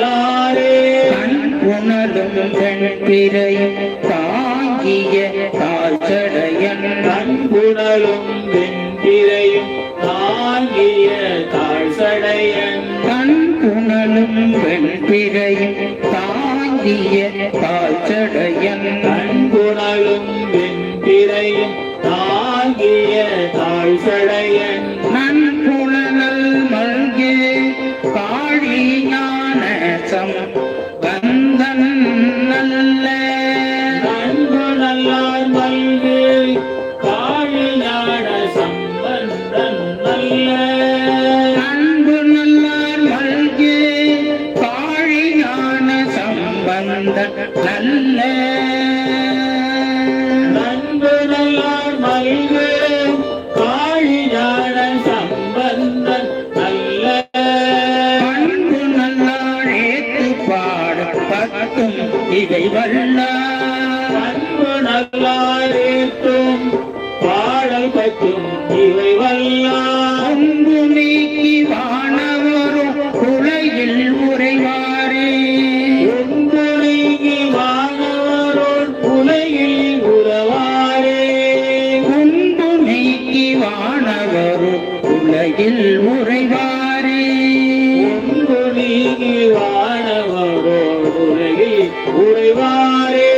நல்லாரே உணரும் வெண்பிரையும் தாங்கிய தாழ்சடையன் கண்புணலும் வெண்பிரையும் தாங்கிய தாழ்சடையன் கண்புணலும் வெண்பிரையும் தாங்கிய தாழ்சடையன் கண்புணலும் வெண்பிரையும் தாங்கிய தாழ்சடையன் நன்புணல் மல்கே காழி ஞான சம்பந்தன் நல்ல நன்பு நல்லார் மல்கே காழி ஞான சம்பந்தன் நல்ல நன்பு நல்லார் மல்கே காழி ஞான சம்பந்தன் நல்ல நன்பு நல்லார் மல்கே காழி ஞான சம்பந்தன் நல்ல பண்பு நல்லார் ஏத்து பாடப்பட்டும் இவை வல்லார் பண்பு நல்லார் ஏத்தும் பாடல் பற்றும் இவை வல்லார் அன்பு நீக்கி வானவரும் உலகில் உறைவாரே அன்பு நீக்கி வானவரோர் உலகில் உறவாரே அன்பு நீக்கி வானவரும் உலகில் உறைவாரே அன்பு நீக்கி வானவரோர் உலகில் உறைவாரே